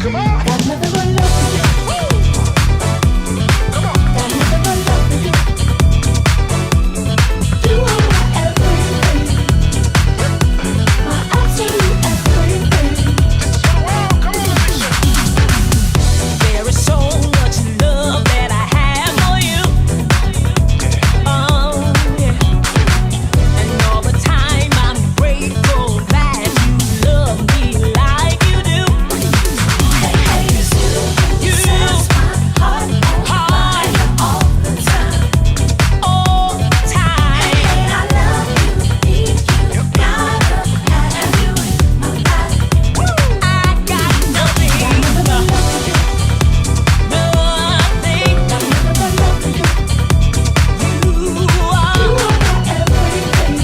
Come on. Got nothing but love for you. Come on. Got nothing but love for you. You are my everything, my absolute everything. For the world. Come on, Alicia. There is so much love that I have for you. Oh, yeah. And all the time I'm grateful that you love me like you do. Hey, hey, it's you sets my heart on fire all the time. All the time. Hey, I love you, need you, gotta have you in my life. I got nothing. Got nothing but love for you. Nothing. Got nothing but love for you. You You are. are my everything,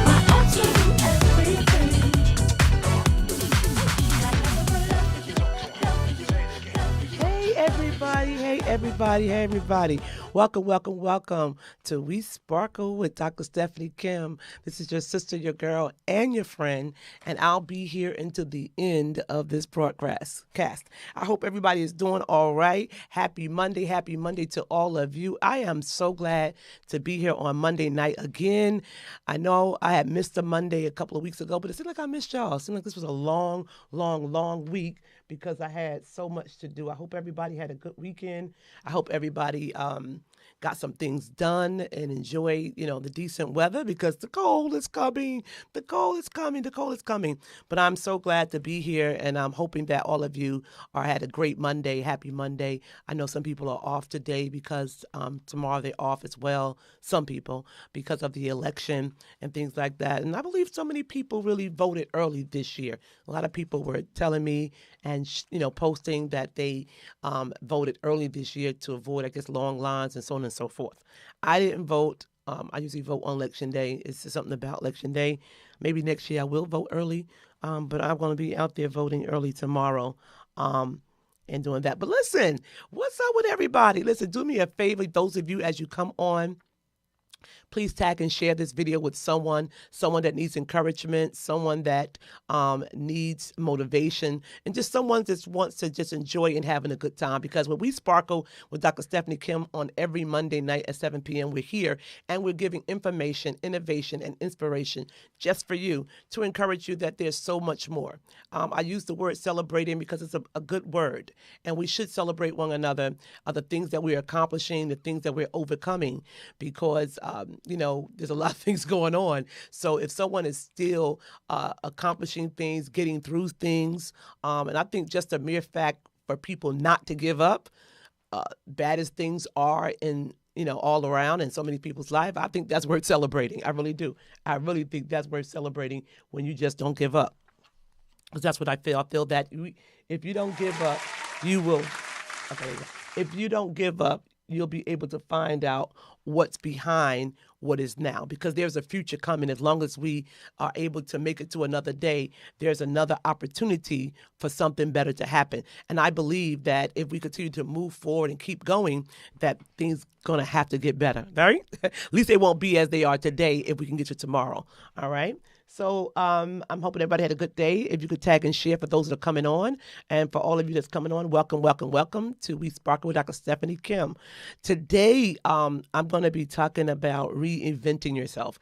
my absolute everything. Hey everybody. Welcome to We Sparkle with Dr. Stephanie Kim. This is your sister, your girl, and your friend, and I'll be here until the end of this broadcast. I hope everybody is doing all right. Happy Monday to all of you. I am so glad to be here on Monday night again. I know I had missed a Monday a couple of weeks ago, but it seemed like I missed y'all. It seemed like this was a long week because I had so much to do. I hope everybody had a good weekend. I hope everybody got some things done and enjoyed, the decent weather because the cold is coming. The cold is coming. But I'm so glad to be here, and I'm hoping that all of you had a great Monday. Happy Monday. I know some people are off today because tomorrow they're off as well. Some people because of the election and things like that. And I believe so many people really voted early this year. A lot of people were telling me and posting that they voted early this year to avoid, I guess, long lines and so on and so forth. I didn't vote. I usually vote on Election Day. It's just something about Election Day. Maybe next year I will vote early, but I'm going to be out there voting early tomorrow and doing that. But listen, what's up with everybody? Listen, do me a favor, those of you as you come on, please tag and share this video with someone that needs encouragement, someone that needs motivation, and just someone that wants to just enjoy and having a good time. Because when we sparkle with Dr. Stephanie Kim on every Monday night at 7 p.m., we're here and we're giving information, innovation, and inspiration just for you to encourage you that there's so much more. I use the word celebrating because it's a good word, and we should celebrate one another, the things that we're accomplishing, the things that we're overcoming, because there's a lot of things going on. So if someone is still accomplishing things, getting through things, and I think just a mere fact for people not to give up, bad as things are in all around in so many people's life, I think that's worth celebrating. I really do. I really think that's worth celebrating when you just don't give up. Because that's what I feel. I feel that if you don't give up, you will. Okay, if you don't give up, you'll be able to find out what's behind what is now, because there's a future coming. As long as we are able to make it to another day, there's another opportunity for something better to happen. And I believe that if we continue to move forward and keep going, that things going to have to get better, right? At least they won't be as they are today if we can get to tomorrow, all right? So I'm hoping everybody had a good day. If you could tag and share for those that are coming on. And for all of you that's coming on, welcome to We Sparkle with Dr. Stephanie Kim. Today, I'm going to be talking about reinventing yourself.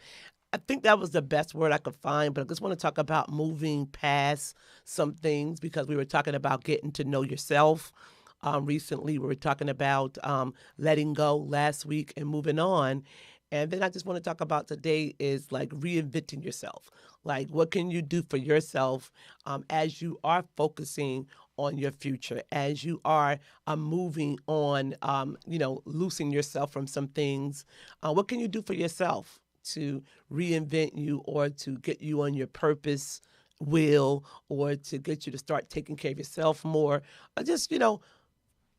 I think that was the best word I could find, but I just want to talk about moving past some things, because we were talking about getting to know yourself. Recently, we were talking about letting go last week and moving on. And then I just want to talk about today is like reinventing yourself. Like, what can you do for yourself as you are focusing on your future, as you are moving on, loosening yourself from some things. What can you do for yourself to reinvent you, or to get you on your purpose will, or to get you to start taking care of yourself more, or just,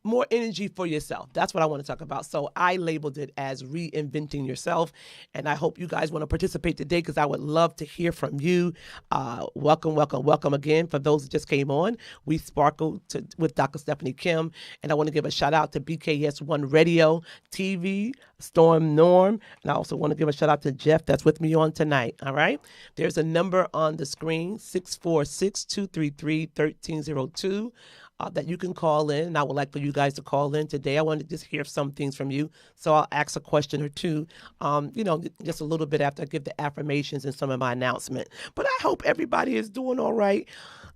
more energy for yourself. That's what I want to talk about. So I labeled it as reinventing yourself. And I hope you guys want to participate today because I would love to hear from you. Welcome, welcome, welcome again. For those who just came on, we sparkle with Dr. Stephanie Kim. And I want to give a shout out to BKS One Radio, TV, Storm Norm. And I also want to give a shout out to Jeff that's with me on tonight. All right. There's a number on the screen, 646-233-1302. That you can call in, and I would like for you guys to call in today. I want to just hear some things from you, so I'll ask a question or two, just a little bit after I give the affirmations and some of my announcement. But I hope everybody is doing all right.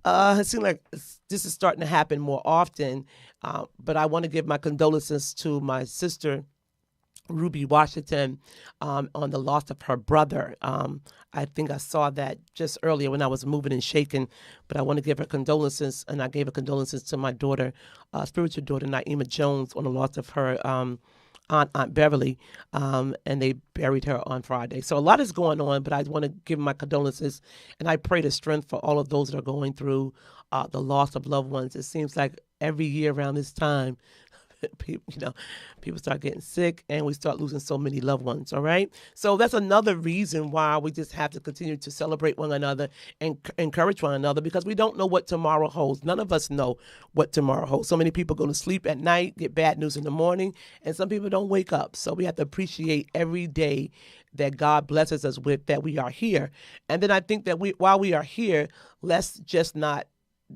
It seems like this is starting to happen more often, but I want to give my condolences to my sister, Ruby Washington, on the loss of her brother. I think I saw that just earlier when I was moving and shaking, but I want to give her condolences, and I gave her condolences to my daughter, spiritual daughter, Naima Jones, on the loss of her Aunt Beverly, and they buried her on Friday. So a lot is going on, but I want to give my condolences, and I pray the strength for all of those that are going through the loss of loved ones. It seems like every year around this time, people start getting sick and we start losing so many loved ones. All right. So that's another reason why we just have to continue to celebrate one another and encourage one another, because we don't know what tomorrow holds. None of us know what tomorrow holds. So many people go to sleep at night, get bad news in the morning, and some people don't wake up. So we have to appreciate every day that God blesses us with, that we are here. And then I think that while we are here, let's just not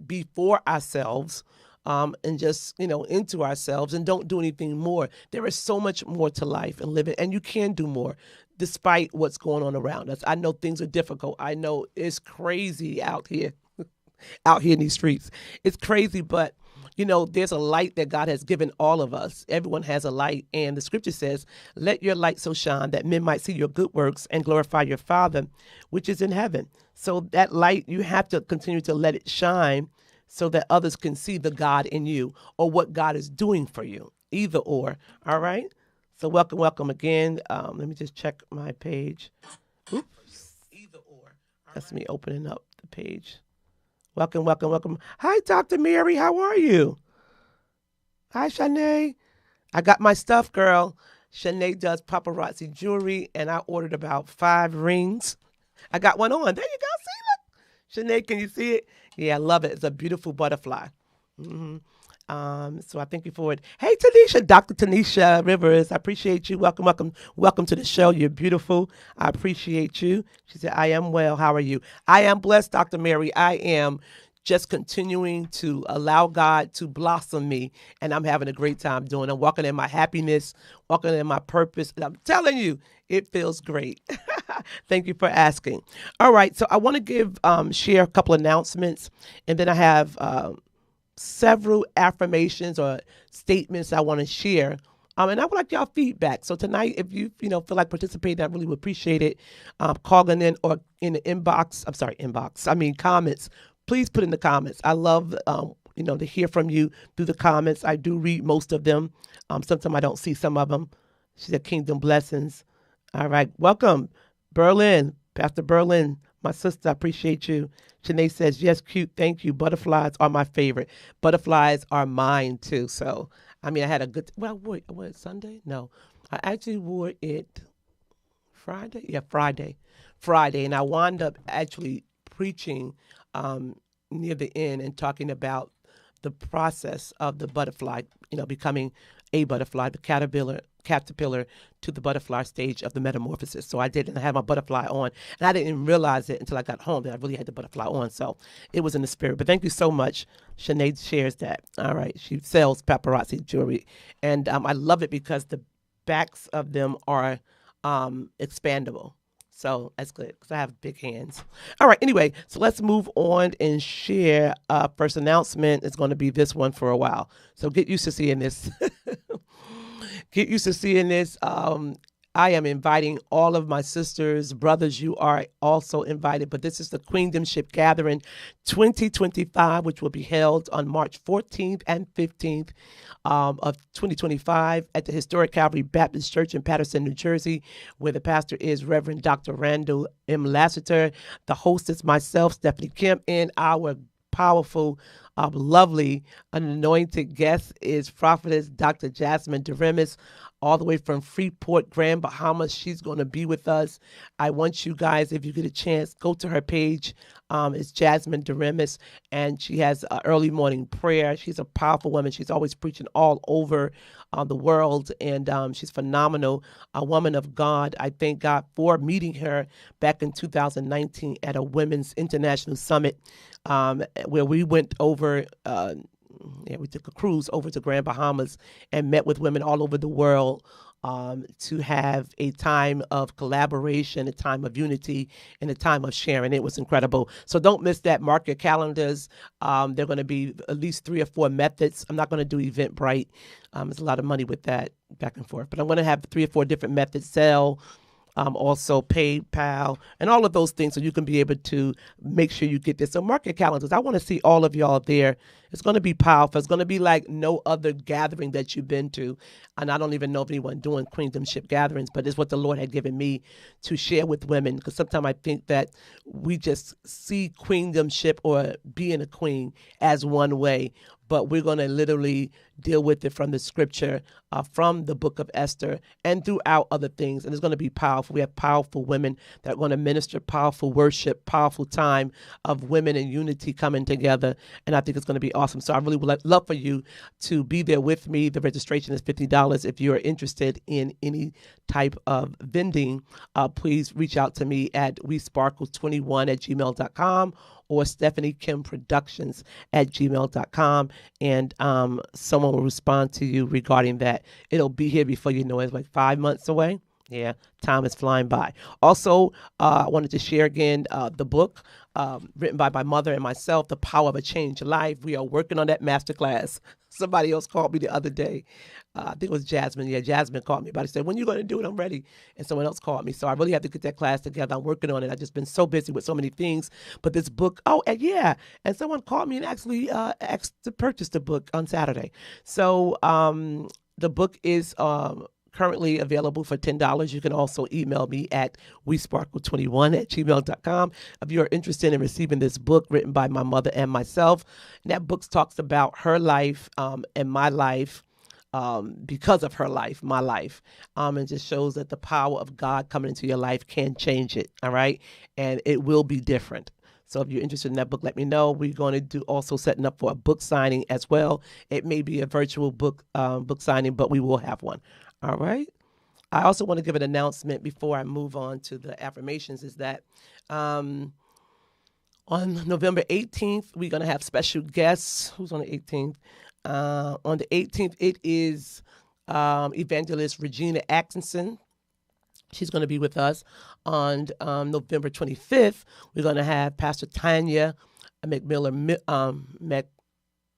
be for ourselves, and just, into ourselves, and don't do anything more. There is so much more to life and living, and you can do more despite what's going on around us. I know things are difficult. I know it's crazy out here, in these streets. It's crazy, but there's a light that God has given all of us. Everyone has a light, and the scripture says, let your light so shine that men might see your good works and glorify your Father, which is in heaven. So that light, you have to continue to let it shine so that others can see the God in you, or what God is doing for you, either or. All right. So welcome again. Let me just check my page. Oops. Either or. That's me opening up the page. Welcome. Hi, Dr. Mary. How are you? Hi, Shanae. I got my stuff, girl. Shanae does paparazzi jewelry, and I ordered about 5 rings. I got one on. There you go. See, look. Shanae, can you see it? Yeah, I love it. It's a beautiful butterfly. So I thank you for it. Hey, Tanisha, Dr. Tanisha Rivers, I appreciate you. Welcome to the show. You're beautiful. I appreciate you. She said, I am well. How are you? I am blessed, Dr. Mary. I am just continuing to allow God to blossom me, and I'm having a great time doing it. I'm walking in my happiness, walking in my purpose, and I'm telling you, it feels great. Thank you for asking. All right, so I want to share a couple announcements, and then I have several affirmations or statements I want to share. And I would like y'all feedback. So tonight, if you feel like participating, I really would appreciate it. Calling in or in the comments. Please put in the comments. I love to hear from you through the comments. I do read most of them. Sometimes I don't see some of them. She said, Kingdom blessings. All right. Welcome, Berlin. Pastor Berlin, my sister, I appreciate you. Shanae says, yes, cute. Thank you. Butterflies are my favorite. Butterflies are mine, too. So, I had a good, I wore it Sunday? No. I actually wore it Friday. Yeah, Friday. And I wound up actually preaching near the end and talking about the process of the butterfly, becoming a butterfly, the caterpillar to the butterfly stage of the metamorphosis. So I didn't have my butterfly on, and I didn't even realize it until I got home that I really had the butterfly on. So it was in the spirit. But thank you so much. Shanae shares that. All right. She sells paparazzi jewelry, and I love it because the backs of them are expandable. So that's good because I have big hands. All right. Anyway, so let's move on and share. First announcement is going to be this one for a while. So get used to seeing this. Get used to seeing this. I am inviting all of my sisters, brothers. You are also invited, but this is the Queendomship Gathering 2025, which will be held on March 14th and 15th of 2025 at the historic Calvary Baptist Church in Paterson, New Jersey, where the pastor is Reverend Dr. Randall M. Lassiter. The host is myself, Stephanie Kemp, and our powerful lovely, an anointed guest is prophetess Dr. Jasmine Derimis, all the way from Freeport, Grand Bahamas. She's going to be with us. I want you guys, if you get a chance, go to her page. It's Jasmine Derimis, and she has early morning prayer. She's a powerful woman. She's always preaching all over the world, and she's phenomenal, a woman of God. I thank God for meeting her back in 2019 at a Women's International Summit, where we went over. We took a cruise over to Grand Bahamas and met with women all over the world to have a time of collaboration, a time of unity, and a time of sharing. It was incredible. So don't miss that. Mark your calendars. There are going to be at least 3 or 4 methods. I'm not going to do Eventbrite. There's a lot of money with that back and forth. But I'm going to have 3 or 4 different methods. Sell, also PayPal, and all of those things, so you can be able to make sure you get this. So mark your calendars. I want to see all of y'all there. It's going to be powerful. It's going to be like no other gathering that you've been to. And I don't even know of anyone doing queendomship gatherings, but it's what the Lord had given me to share with women. Because sometimes I think that we just see queendomship or being a queen as one way, but we're going to literally deal with it from the scripture, from the book of Esther, and throughout other things. And it's going to be powerful. We have powerful women that are going to minister, powerful worship, powerful time of women in unity coming together. And I think it's going to be awesome. So I really would love for you to be there with me. The registration is $50. If you're interested in any type of vending, please reach out to me at WeSparkle21@gmail.com or Stephanie Kim Productions at gmail.com, and someone will respond to you regarding that. It'll be here before you know it. It's like 5 months away. Yeah, time is flying by. Also, I wanted to share again the book written by my mother and myself, The Power of a Changed Life. We are working on that masterclass. Somebody else called me the other day. I think it was Jasmine. Yeah, Jasmine called me. But I said, when are you going to do it? I'm ready. And someone else called me. So I really have to get that class together. I'm working on it. I've just been so busy with so many things. But this book, and someone called me and actually asked to purchase the book on Saturday. So the book is currently available for $10. You can also email me at WeSparkle21@gmail.com if you're interested in receiving this book written by my mother and myself. And that book talks about her life and my life, because of her life, my life, and just shows that the power of God coming into your life can change it, all right? And it will be different. So if you're interested in that book, let me know. We're going to do also setting up for a book signing as well. It may be a virtual book signing, but we will have one. All right. I also want to give an announcement before I move on to the affirmations, is that on November 18th, we're going to have special guests. Who's on the 18th? On the 18th, it is evangelist Regina Atkinson. She's going to be with us. On November 25th, we're going to have Pastor Tanya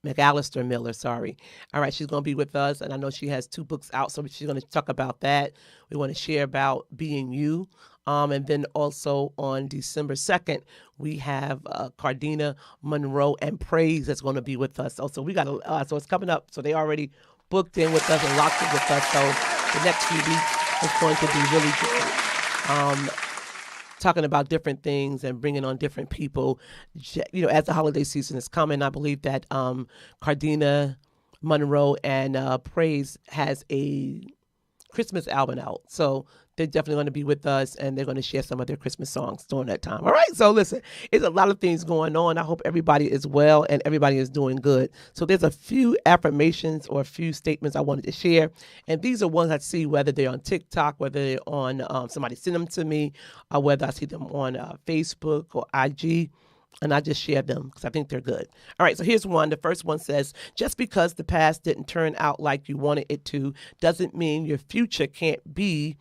McAllister Miller, sorry. All right, she's going to be with us, and I know she has 2 books out, so she's going to talk about that. We want to share about being you. And then also on December 2nd, we have Cardina Monroe and Praise that's going to be with us. Also, we got so it's coming up. So they already booked in with us and locked in with us. So the next few weeks is going to be really good. Talking about different things and bringing on different people. You know, as the holiday season is coming, I believe that Cardina Monroe and Praise has a Christmas album out. So they're definitely going to be with us, and they're going to share some of their Christmas songs during that time. All right. So listen, it's a lot of things going on. I hope everybody is well and everybody is doing good. So there's a few affirmations or a few statements I wanted to share. And these are ones I see, whether they're on TikTok, whether they're on somebody send them to me, or whether I see them on Facebook or IG. And I just share them because I think they're good. All right, so here's one. The first one says, just because the past didn't turn out like you wanted it to doesn't mean your future can't be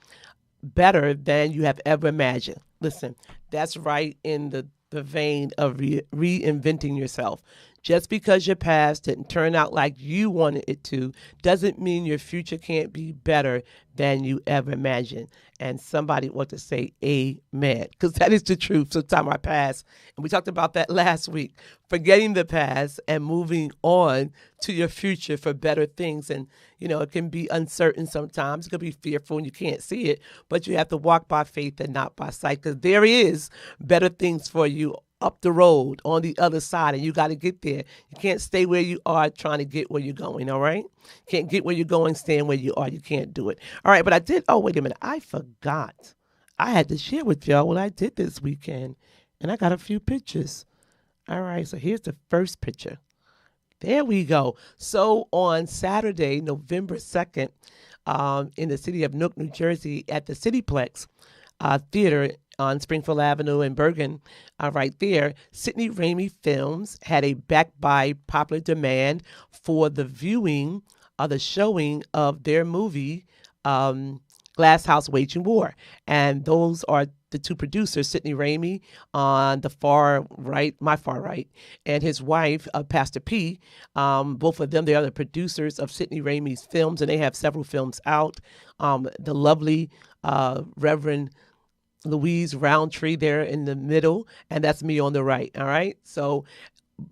better than you have ever imagined. Listen, that's right in the vein of reinventing yourself. Just because your past didn't turn out like you wanted it to doesn't mean your future can't be better than you ever imagined. And somebody ought to say amen, because that is the truth. Sometimes our past, and we talked about that last week, forgetting the past and moving on to your future for better things. And, you know, it can be uncertain sometimes. It can be fearful and you can't see it, but you have to walk by faith and not by sight, because there is better things for you up the road on the other side, and you got to get there. You can't stay where you are trying to get where you're going, all right? Can't get where you're going staying where you are. You can't do it. All right, but I did. Oh, wait a minute. I forgot. I had to share with y'all what I did this weekend, and I got a few pictures. All right, so here's the first picture. There we go. So on Saturday, November 2nd, in the city of Newark, New Jersey, at the Cityplex Theater on Springfield Avenue in Bergen, right there, Sidney Raimi Films had a backed by popular demand for the viewing of the showing of their movie, Glass House Waging War. And those are the two producers, Sidney Raimi on the far right, my far right, and his wife, Pastor P. Both of them, they are the producers of Sidney Raimi's films, and they have several films out. The lovely Reverend Louise Roundtree there in the middle, and that's me on the right. All right. So,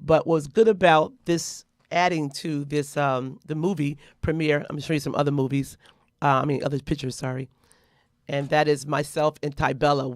but what's good about this adding to this the movie premiere? I'm gonna show you some other movies. Other pictures. Sorry. And that is myself and Tybella.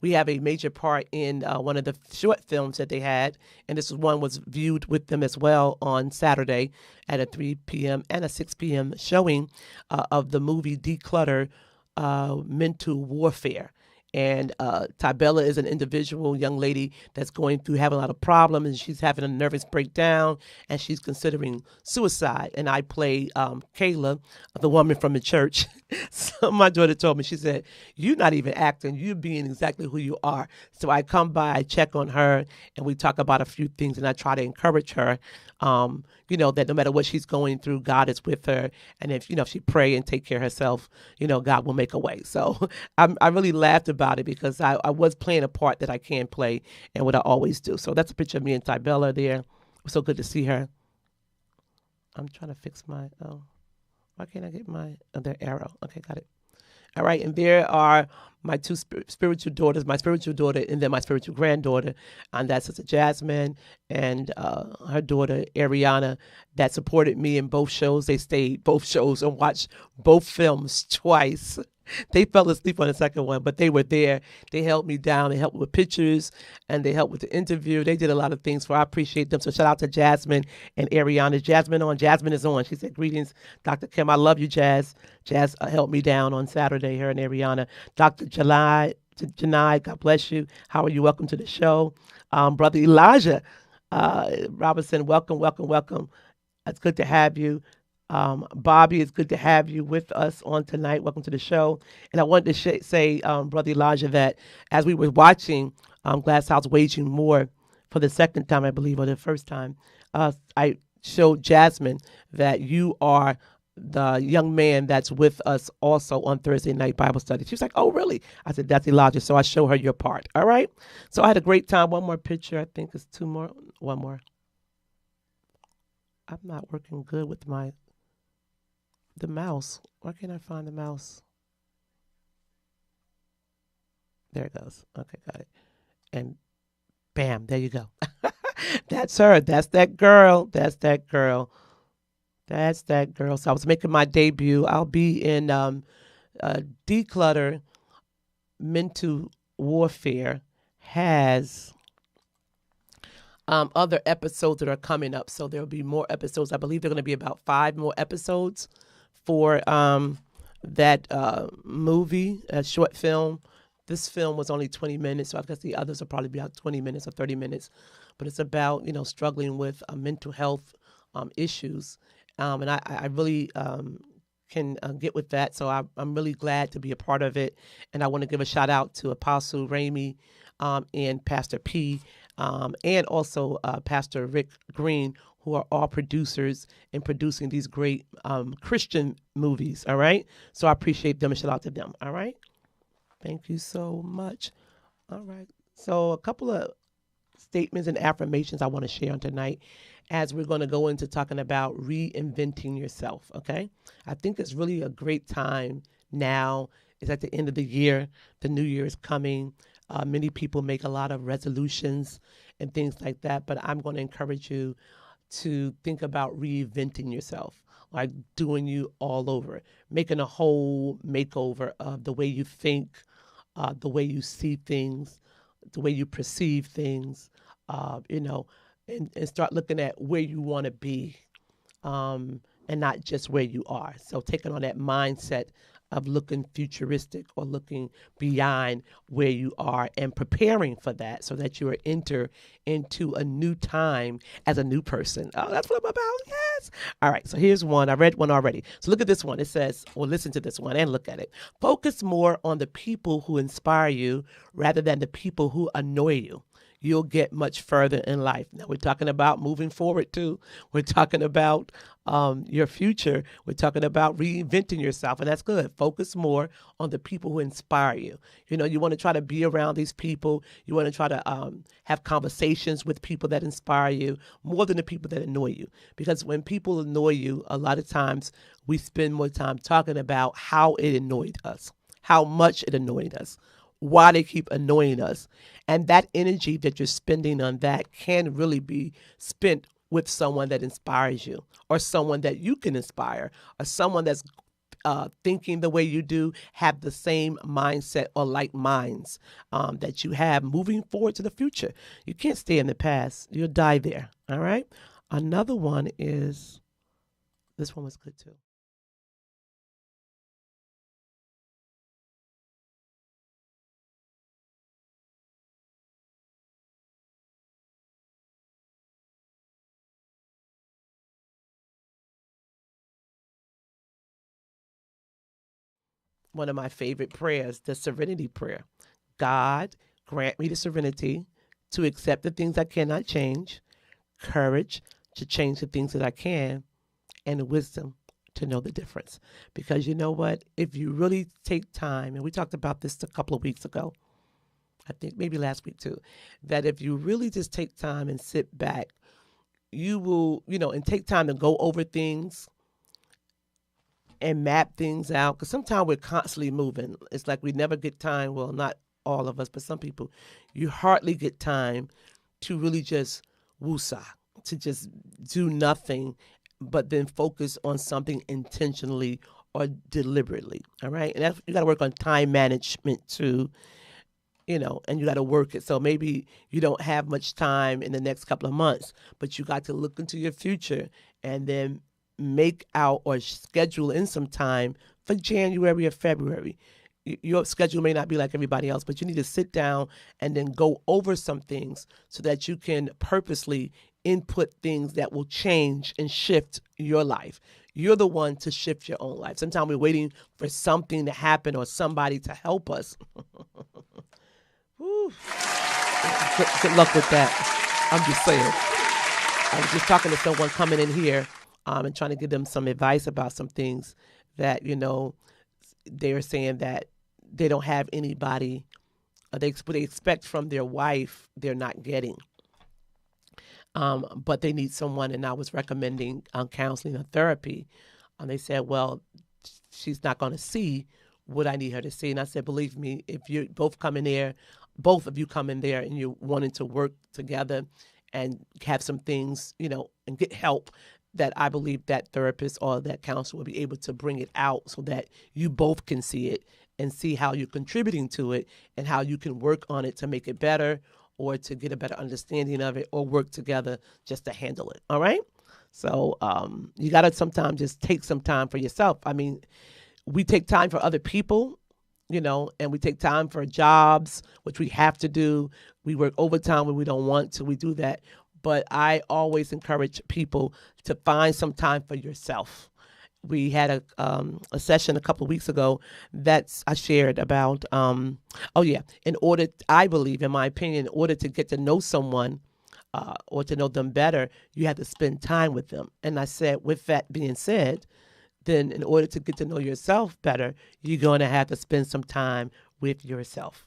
We have a major part in one of the short films that they had, and this one was viewed with them as well on Saturday at a 3 p.m. and a 6 p.m. showing of the movie Declutter, Mental Warfare. And Tybella is an individual young lady that's going through having a lot of problems, and she's having a nervous breakdown, and she's considering suicide. And I play Kayla, the woman from the church. So my daughter told me, she said, "You're not even acting, you're being exactly who you are." So I come by, I check on her, and we talk about a few things, and I try to encourage her, that no matter what she's going through, God is with her. And if she pray and take care of herself, God will make a way. So I really laughed about it because I was playing a part that I can play and what I always do. So that's a picture of me and Tybella there. It was so good to see her. I'm trying to fix why can't I get my other arrow? Okay, got it. All right, and there are my two spiritual daughters, my spiritual daughter, and then my spiritual granddaughter, and that's Sister Jasmine and her daughter Ariana, that supported me in both shows. They stayed both shows and watched both films twice. They fell asleep on the second one, but they were there. They held me down. They helped with pictures, and they helped with the interview. They did a lot of things for. I appreciate them. So shout out to Jasmine and Ariana. Jasmine is on. She said, "Greetings, Dr. Kim. I love you, Jazz." Jazz held me down on Saturday, her and Ariana. Dr. Janai, God bless you. How are you? Welcome to the show. Brother Elijah Robinson, welcome. It's good to have you. Bobby, it's good to have you with us on tonight. Welcome to the show. And I wanted to say, Brother Elijah, that as we were watching Glass House Waging War for the second time, I believe, or the first time, I showed Jasmine that you are the young man that's with us also on Thursday night Bible study. She was like, "Oh, really?" I said, "That's Elijah." So I show her your part. All right. So I had a great time. One more picture. I think it's two more. One more. I'm not working good with the mouse. Why can't I find the mouse? There it goes. Okay, got it. And bam, there you go. That's her. That's that girl. That's that girl. That's that girl. So I was making my debut. I'll be in Declutter Mental Warfare has other episodes that are coming up. So there'll be more episodes. I believe there are going to be about 5 more episodes for that movie, a short film. This film was only 20 minutes, so I guess the others will probably be about 20 minutes or 30 minutes. But it's about, struggling with mental health issues. And I really can get with that. So I'm really glad to be a part of it. And I want to give a shout out to Apostle Raimi and Pastor P and also Pastor Rick Green, who are all producers in producing these great Christian movies. All right. So I appreciate them and shout out to them. All right. Thank you so much. All right. So a couple of statements and affirmations I want to share on tonight as we're going to go into talking about reinventing yourself. Okay. I think it's really a great time now. It's at the end of the year. The new year is coming. Many people make a lot of resolutions and things like that, but I'm going to encourage you to think about reinventing yourself, like doing you all over, making a whole makeover of the way you think, the way you see things, the way you perceive things, you know, and start looking at where you want to be, and not just where you are. So taking on that mindset of looking futuristic or looking beyond where you are and preparing for that so that you are enter into a new time as a new person. Oh, that's what I'm about. Yes. All right. So here's one. I read one already. So look at this one. It says, or listen to this one and look at it. Focus more on the people who inspire you rather than the people who annoy you. You'll get much further in life. Now, we're talking about moving forward, too. We're talking about your future. We're talking about reinventing yourself, and that's good. Focus more on the people who inspire you. You know, you want to try to be around these people. You want to try to have conversations with people that inspire you more than the people that annoy you. Because when people annoy you, a lot of times we spend more time talking about how it annoyed us, how much it annoyed us, why they keep annoying us. And that energy that you're spending on that can really be spent with someone that inspires you, or someone that you can inspire, or someone that's thinking the way you do, have the same mindset or like minds that you have moving forward to the future. You can't stay in the past. You'll die there. All right. Another one is, this one was good too. One of my favorite prayers, the serenity prayer. God, grant me the serenity to accept the things I cannot change, courage to change the things that I can, and the wisdom to know the difference. Because you know what? If you really take time, and we talked about this a couple of weeks ago, I think maybe last week too, that if you really just take time and sit back, you will, and take time to go over things and map things out. Because sometimes we're constantly moving. It's like we never get time. Well, not all of us, but some people, you hardly get time to really just woosah, to just do nothing, but then focus on something intentionally or deliberately. All right. And you got to work on time management too, and you got to work it. So maybe you don't have much time in the next couple of months, but you got to look into your future and then make out or schedule in some time for January or February. Your schedule may not be like everybody else, but you need to sit down and then go over some things so that you can purposely input things that will change and shift your life. You're the one to shift your own life. Sometimes we're waiting for something to happen or somebody to help us. Whew. Good luck with that. I'm just saying. I was just talking to someone coming in here and trying to give them some advice about some things that, they're saying that they don't have anybody, what they expect from their wife, they're not getting. But they need someone, and I was recommending counseling or therapy. And they said, well, she's not going to see what I need her to see. And I said, believe me, if you both come in there, both of you come in there and you're wanting to work together and have some things, and get help, that I believe that therapist or that counselor will be able to bring it out so that you both can see it and see how you're contributing to it and how you can work on it to make it better or to get a better understanding of it or work together just to handle it. All right? So you got to sometimes just take some time for yourself. I mean, we take time for other people, and we take time for jobs, which we have to do. We work overtime when we don't want to. We do that. But I always encourage people to find some time for yourself. We had a session a couple of weeks ago that I shared about, I believe, in my opinion, in order to get to know someone or to know them better, you have to spend time with them. And I said, with that being said, then in order to get to know yourself better, you're going to have to spend some time with yourself.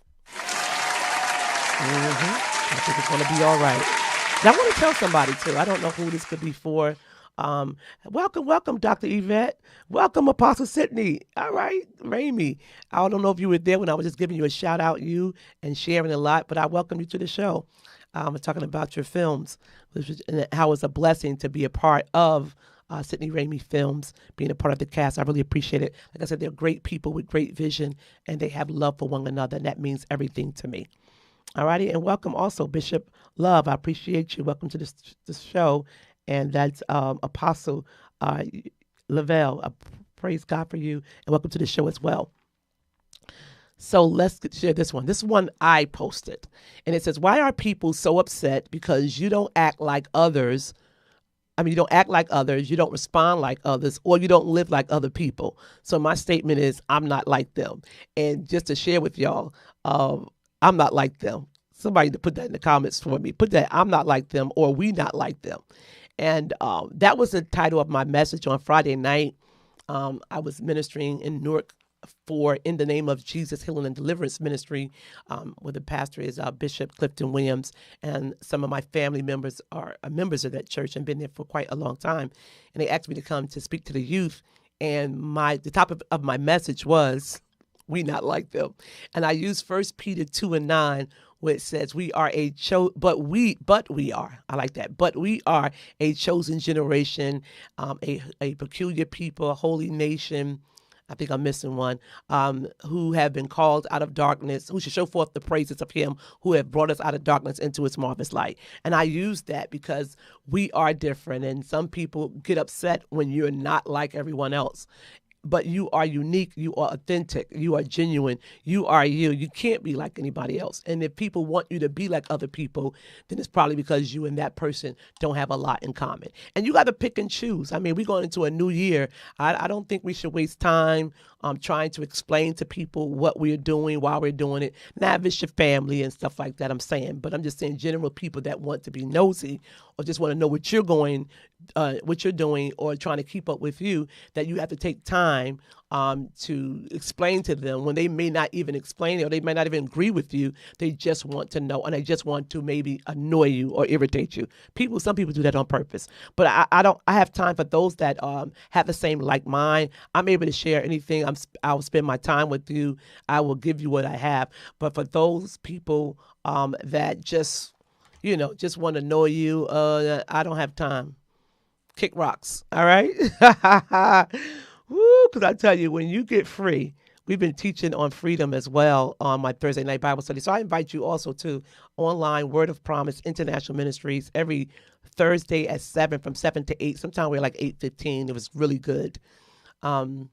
I think it's going to be all right. Now, I want to tell somebody, too. I don't know who this could be for. Welcome, Dr. Yvette. Welcome, Apostle Sydney. All right, Ramey. I don't know if you were there when I was just giving you a shout out, you, and sharing a lot, but I welcome you to the show. I was talking about your films, and how it's a blessing to be a part of Sydney Ramey Films, being a part of the cast. I really appreciate it. Like I said, they're great people with great vision, and they have love for one another, and that means everything to me. All righty, and welcome also Bishop Love. I appreciate you. Welcome to this show, and that's Apostle uh, Lavelle. I praise God for you, and welcome to the show as well. So share this one. This one I posted, and it says, "Why are people so upset because you don't act like others? I mean, you don't act like others, you don't respond like others, or you don't live like other people." So my statement is, I'm not like them. And just to share with y'all, I'm not like them. Somebody to put that in the comments for me. Put that, I'm not like them, or we not like them. And that was the title of my message on Friday night. I was ministering in Newark for In the Name of Jesus Healing and Deliverance Ministry, where the pastor is Bishop Clifton Williams, and some of my family members are members of that church and been there for quite a long time. And they asked me to come to speak to the youth, and the topic of my message was, "We not like them," and I used 1 Peter 2:9, where it says, "We are but we are." I like that. But we are a chosen generation, a peculiar people, a holy nation. I think I'm missing one, who have been called out of darkness, who should show forth the praises of him who have brought us out of darkness into his marvelous light. And I use that because we are different, and some people get upset when you're not like everyone else. But you are unique, you are authentic, you are genuine, you are you. You can't be like anybody else. And if people want you to be like other people, then it's probably because you and that person don't have a lot in common. And you got to pick and choose. I mean, we're going into a new year. I don't think we should waste time trying to explain to people what we're doing, why we're doing it. Not if it's your family and stuff like that, I'm saying. But I'm just saying general people that want to be nosy or just want to know what you're doing or trying to keep up with you, that you have to take time to explain to them when they may not even explain it or they may not even agree with you. They just want to know, and they just want to maybe annoy you or irritate you. Some people do that on purpose. But I have time for those that have the same like mind. I'm able to share anything. I'll spend my time with you. I will give you what I have. But for those people that just want to annoy you, I don't have time. Kick rocks. All right. Woo, because I tell you, when you get free, we've been teaching on freedom as well on my Thursday night Bible study. So I invite you also to online Word of Promise International Ministries every Thursday at 7, from 7 to 8. Sometimes we're like 8:15. It was really good. I'm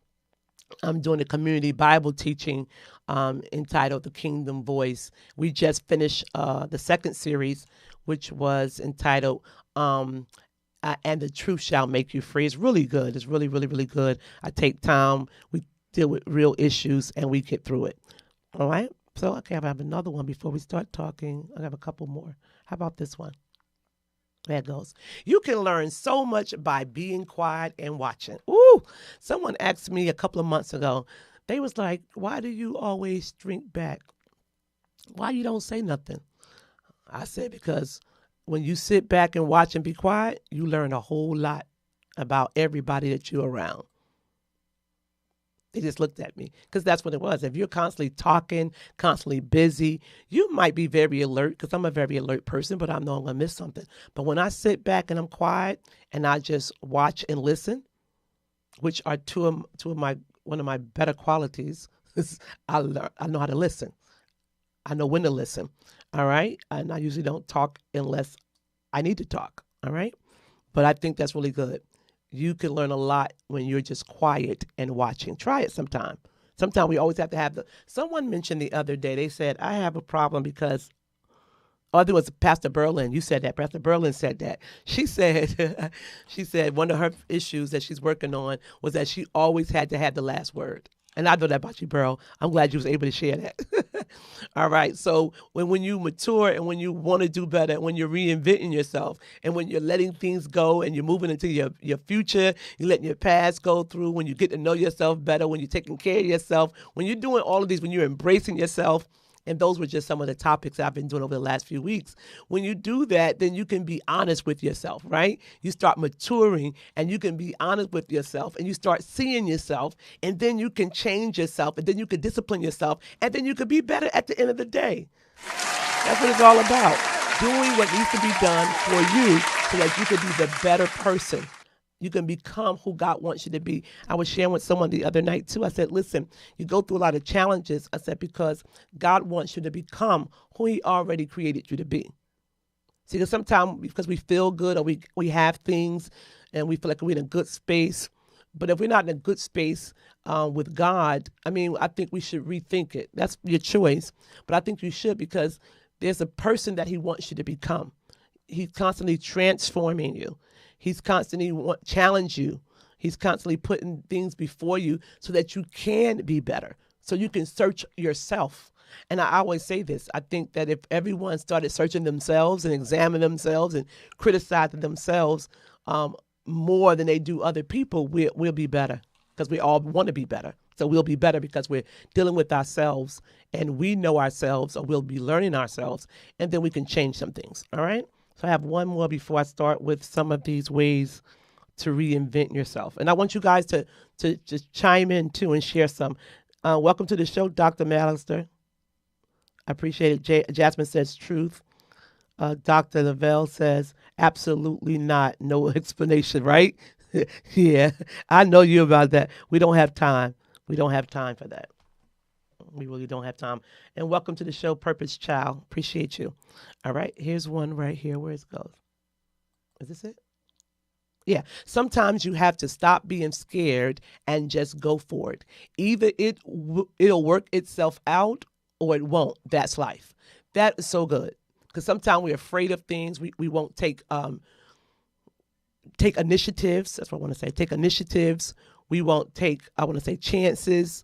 doing a community Bible teaching entitled The Kingdom Voice. We just finished the second series, which was entitled And the Truth Shall Make You Free. It's really good. It's really, really, really good. I take time. We deal with real issues, and we get through it. All right? So, okay, I have another one before we start talking. I have a couple more. How about this one? There it goes. You can learn so much by being quiet and watching. Ooh, someone asked me a couple of months ago. They was like, "Why do you always shrink back? Why you don't say nothing?" I said, because when you sit back and watch and be quiet, you learn a whole lot about everybody that you're around. They just looked at me because that's what it was. If you're constantly talking, constantly busy, you might be very alert, because I'm a very alert person, but I know I'm going to miss something. But when I sit back and I'm quiet and I just watch and listen, which are one of my better qualities, I know how to listen. I know when to listen. All right. And I usually don't talk unless I need to talk. All right. But I think that's really good. You can learn a lot when you're just quiet and watching. Try it sometime. Sometimes we always have to have someone mentioned the other day, they said, "I have a problem because," I think it was Pastor Berlin. You said that. Pastor Berlin said that. She said, one of her issues that she's working on was that she always had to have the last word. And I know that about you, Pearl. I'm glad you was able to share that. All right. So when you mature and when you want to do better, when you're reinventing yourself and when you're letting things go and you're moving into your future, you're letting your past go through, when you get to know yourself better, when you're taking care of yourself, when you're doing all of these, when you're embracing yourself. And those were just some of the topics I've been doing over the last few weeks. When you do that, then you can be honest with yourself, right? You start maturing and you can be honest with yourself and you start seeing yourself, and then you can change yourself, and then you can discipline yourself, and then you can be better at the end of the day. That's what it's all about. Doing what needs to be done for you so that you can be the better person You can become who God wants you to be. I was sharing with someone the other night too. I said, listen, you go through a lot of challenges. I said, because God wants you to become who he already created you to be. See, because sometimes because we feel good or we have things and we feel like we're in a good space. But if we're not in a good space with God, I mean, I think we should rethink it. That's your choice. But I think you should, because there's a person that he wants you to become. He's constantly transforming you. He's constantly challenge you. He's constantly putting things before you so that you can be better, so you can search yourself. And I always say this. I think that if everyone started searching themselves and examining themselves and criticizing themselves more than they do other people, we'll be better, because we all want to be better. So we'll be better because we're dealing with ourselves and we know ourselves, or we'll be learning ourselves, and then we can change some things. All right. So I have one more before I start with some of these ways to reinvent yourself. And I want you guys to just chime in too and share some. Welcome to the show, Dr. Mallister. I appreciate it. Jasmine says truth. Dr. Lavelle says absolutely not. No explanation, right? Yeah, I know you about that. We don't have time. We don't have time for that. We really don't have time. And welcome to the show, Purpose Child. Appreciate you. All right, here's one right here. Where it goes. Is this it? Yeah. Sometimes you have to stop being scared and just go for it. Either it'll work itself out or it won't. That's life. That is so good. Because sometimes we're afraid of things. We won't take initiatives. That's what I want to say. Take initiatives. We won't take, I want to say, chances.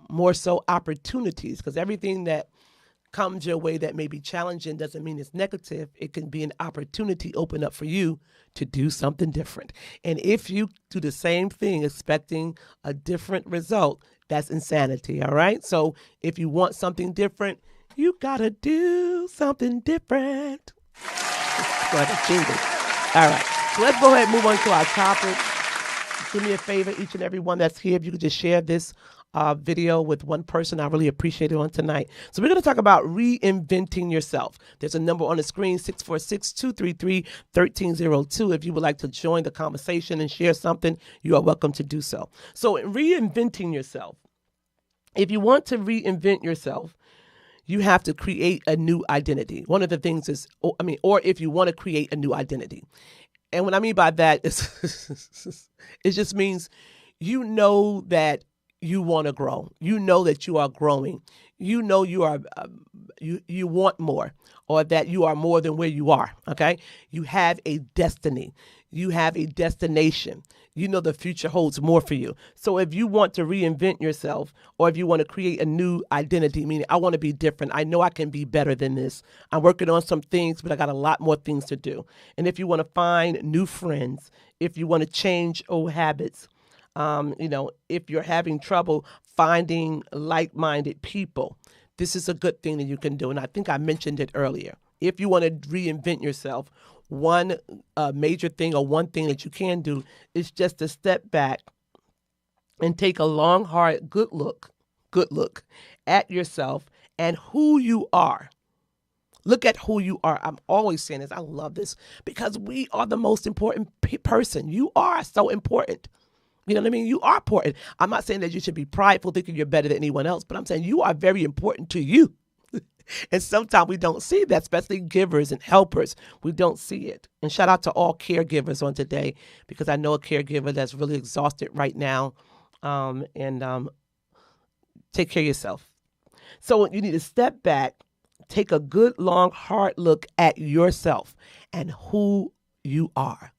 More so opportunities, because everything that comes your way that may be challenging doesn't mean it's negative. It can be an opportunity open up for you to do something different. And if you do the same thing expecting a different result, that's insanity. All right. So if you want something different, you got to do something different. All right. So let's go ahead and move on to our topic. Do me a favor, each and every one that's here, if you could just share this video with one person, I really appreciate it on tonight. So we're going to talk about reinventing yourself. There's a number on the screen, 646-233-1302. If you would like to join the conversation and share something, you are welcome to do so. So in reinventing yourself, if you want to reinvent yourself, you have to create a new identity. One of the things is, or if you want to create a new identity. And what I mean by that is, it just means you know that you want to grow. You know that you are growing. You know you are you want more, or that you are more than where you are. Okay, you have a destiny. You have a destination. You know the future holds more for you. So if you want to reinvent yourself, or if you want to create a new identity, meaning I want to be different, I know I can be better than this. I'm working on some things, but I got a lot more things to do. And if you want to find new friends, if you want to change old habits, if you're having trouble finding like-minded people, this is a good thing that you can do. And I think I mentioned it earlier. If you want to reinvent yourself, one major thing, or one thing that you can do, is just to step back and take a long, hard, good look at yourself and who you are. Look at who you are. I'm always saying this. I love this, because we are the most important person. You are so important. You know what I mean? You are important. I'm not saying that you should be prideful thinking you're better than anyone else, but I'm saying you are very important to you. And sometimes we don't see that, especially givers and helpers. We don't see it. And shout out to all caregivers on today, because I know a caregiver that's really exhausted right now. Take care of yourself. So you need to step back, take a good, long, hard look at yourself and who you are.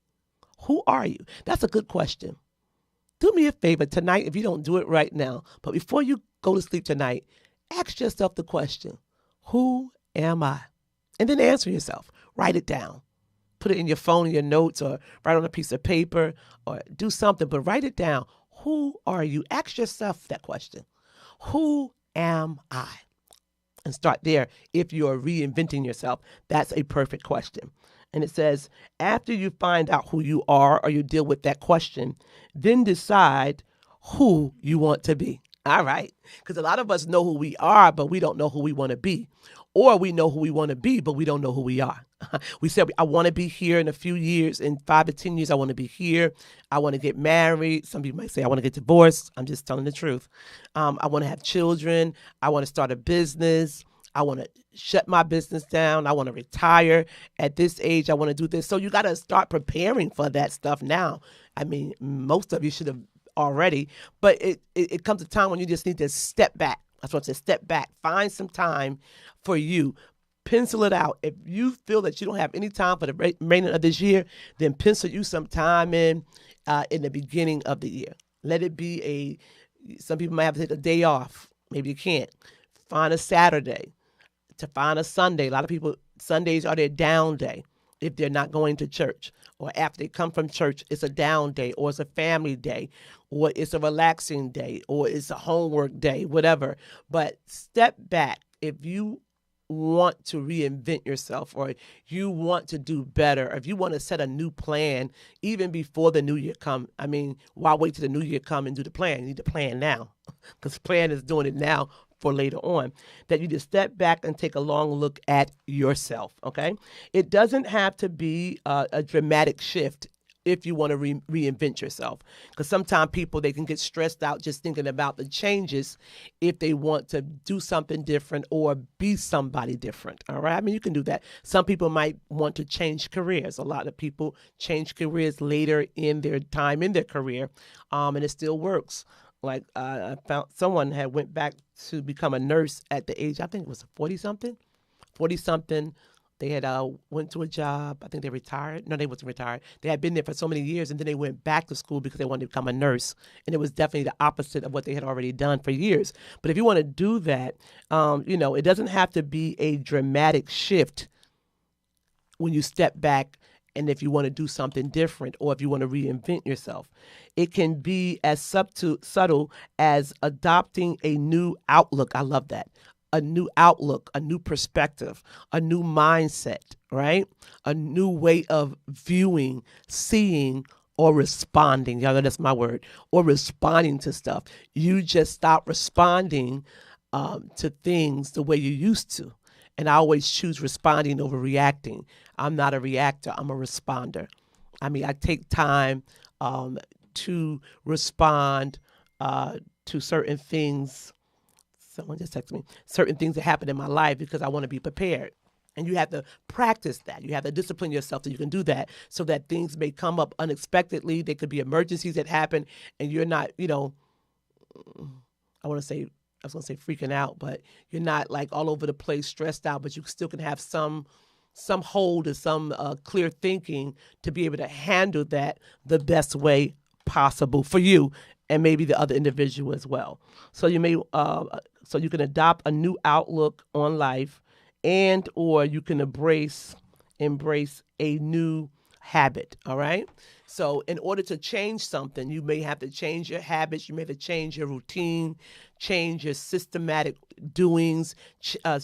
Who are you? That's a good question. Do me a favor tonight, if you don't do it right now, but before you go to sleep tonight, ask yourself the question, who am I? And then answer yourself. Write it down. Put it in your phone, in your notes, or write on a piece of paper, or do something, but write it down. Who are you? Ask yourself that question. Who am I? And start there. If you're reinventing yourself, that's a perfect question. And it says, after you find out who you are, or you deal with that question, then decide who you want to be. All right. Because a lot of us know who we are, but we don't know who we want to be. Or we know who we want to be, but we don't know who we are. We said, I want to be here in a few years, in 5 to 10 years, I want to be here. I want to get married. Some people might say, I want to get divorced. I'm just telling the truth. I want to have children. I want to start a business. I want to shut my business down. I want to retire at this age. I want to do this. So you got to start preparing for that stuff now. I mean, most of you should have already, but it comes a time when you just need to step back. That's what I said, step back. Find some time for you. Pencil it out. If you feel that you don't have any time for the remainder of this year, then pencil you some time in the beginning of the year. Let it be some people might have to take a day off. Maybe you can't. Find a Saturday. To find a Sunday. A lot of people, Sundays are their down day if they're not going to church. Or after they come from church, it's a down day, or it's a family day, or it's a relaxing day, or it's a homework day, whatever. But step back. If you want to reinvent yourself, or you want to do better, or if you want to set a new plan even before the new year come. I mean, why wait till the new year come and do the plan? You need to plan now, because plan is doing it now for later on. That you just step back and take a long look at yourself, okay? It doesn't have to be a dramatic shift if you want to reinvent yourself. Because sometimes people, they can get stressed out just thinking about the changes if they want to do something different or be somebody different, all right? I mean, you can do that. Some people might want to change careers. A lot of people change careers later in their time in their career, and it still works. Like I found someone had went back to become a nurse at the age, I think it was 40-something. 40-something. They had went to a job. I think they retired. No, they wasn't retired. They had been there for so many years, and then they went back to school because they wanted to become a nurse. And it was definitely the opposite of what they had already done for years. But if you want to do that, it doesn't have to be a dramatic shift when you step back. And if you want to do something different, or if you want to reinvent yourself, it can be as subtle as adopting a new outlook. I love that. A new outlook, a new perspective, a new mindset, right? A new way of viewing, seeing, or responding. Y'all know that's my word. Or responding to stuff. You just stop responding to things the way you used to. And I always choose responding over reacting. I'm not a reactor. I'm a responder. I mean, I take time to respond to certain things. Someone just texted me. Certain things that happen in my life because I want to be prepared. And you have to practice that. You have to discipline yourself so you can do that, so that things may come up unexpectedly. There could be emergencies that happen, and you're not, I was going to say freaking out, but you're not like all over the place, stressed out, but you still can have some hold or some clear thinking to be able to handle that the best way possible for you and maybe the other individual as well. So you may, so you can adopt a new outlook on life, and or you can embrace a new habit. All right. So in order to change something, you may have to change your habits. You may have to change your routine, change your systematic doings,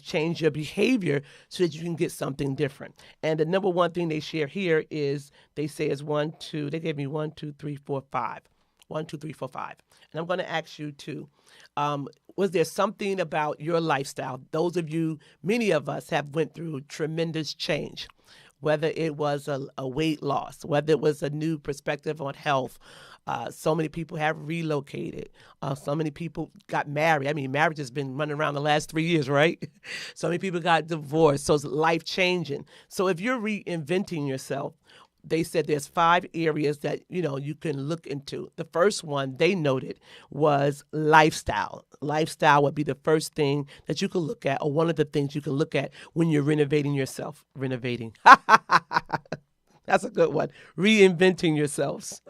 change your behavior so that you can get something different. And the number one thing they share here is they say is they gave me 1, 2, 3, 4, 5. 1, 2, 3, 4, 5. And I'm going to ask you too, was there something about your lifestyle? Those of you, many of us have went through tremendous change. Whether it was a weight loss, whether it was a new perspective on health. So many people have relocated. So many people got married. I mean, marriage has been running around the last 3 years, right? So many people got divorced. So it's life-changing. So if you're reinventing yourself, they said there's 5 areas that, you can look into. The first one they noted was lifestyle. Lifestyle would be the first thing that you could look at, or one of the things you can look at when you're renovating yourself. Renovating. That's a good one. Reinventing yourselves.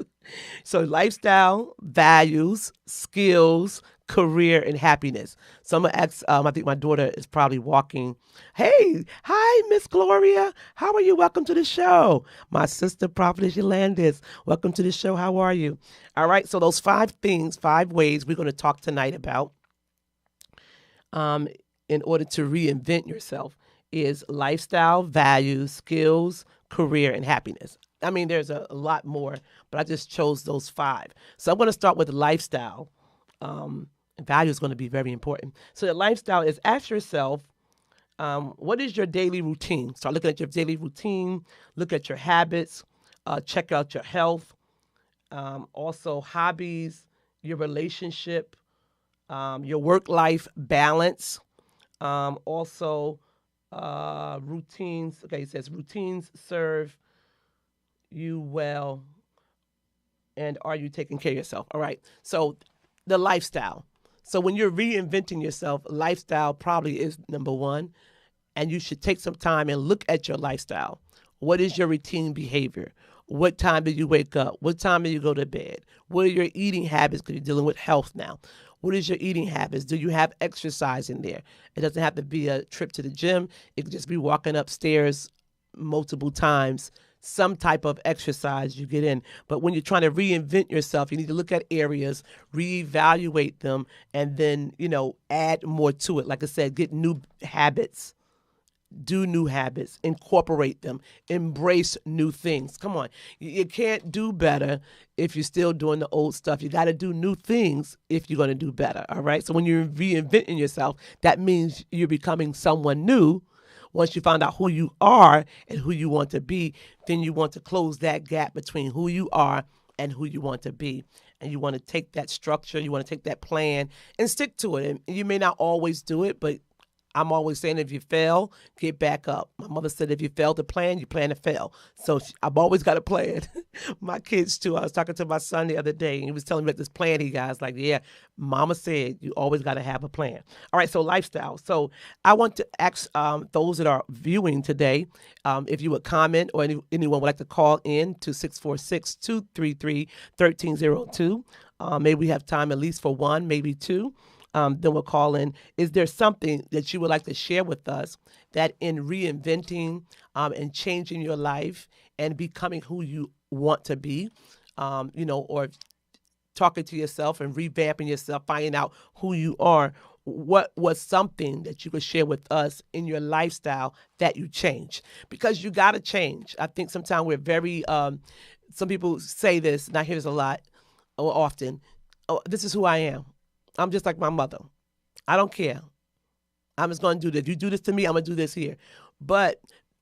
So lifestyle, values, skills, career, and happiness. So I'm going to ask, I think my daughter is probably walking. Hey, hi, Miss Gloria. How are you? Welcome to the show. My sister, Prophetess Yolandis. Welcome to the show. How are you? All right. So those 5 things, 5 ways we're going to talk tonight about in order to reinvent yourself is lifestyle, values, skills, career, and happiness. I mean, there's a lot more, but I just chose those 5. So I'm going to start with lifestyle. Value is going to be very important. So the lifestyle is, ask yourself, What is your daily routine? Start looking at your daily routine, look at your habits, check out your health, also hobbies, your relationship, your work-life balance, also routines. Okay, it says routines serve you well, and are you taking care of yourself? All right. So the lifestyle. So when you're reinventing yourself, lifestyle probably is number one, and you should take some time and look at your lifestyle. What is your routine behavior? What time do you wake up? What time do you go to bed? What are your eating habits? Because you're dealing with health now. What is your eating habits? Do you have exercise in there? It doesn't have to be a trip to the gym. It could just be walking upstairs multiple times, some type of exercise you get in. But when you're trying to reinvent yourself, you need to look at areas, reevaluate them, and then, add more to it. Like I said, get new habits. Do new habits, incorporate them, embrace new things. Come on. You can't do better if you're still doing the old stuff. You got to do new things if you're going to do better. All right. So when you're reinventing yourself, that means you're becoming someone new. Once you find out who you are and who you want to be, then you want to close that gap between who you are and who you want to be. And you want to take that structure, you want to take that plan and stick to it. And you may not always do it, but I'm always saying if you fail, get back up. My mother said if you fail to plan, you plan to fail. So I've always got a plan. My kids too. I was talking to my son the other day, and he was telling me about this plan he got. I was like, yeah, mama said you always got to have a plan. All right, so lifestyle. So I want to ask those that are viewing today, if you would comment or anyone would like to call in to 646-233-1302. Maybe we have time at least for one, maybe two. Then we'll call in. Is there something that you would like to share with us that in reinventing and changing your life and becoming who you want to be, or talking to yourself and revamping yourself, finding out who you are, what was something that you could share with us in your lifestyle that you changed? Because you got to change. I think sometimes we're very, some people say this, and I hear this a lot or often, oh, this is who I am. I'm just like my mother. I don't care. I'm just going to do this. You do this to me, I'm going to do this here. But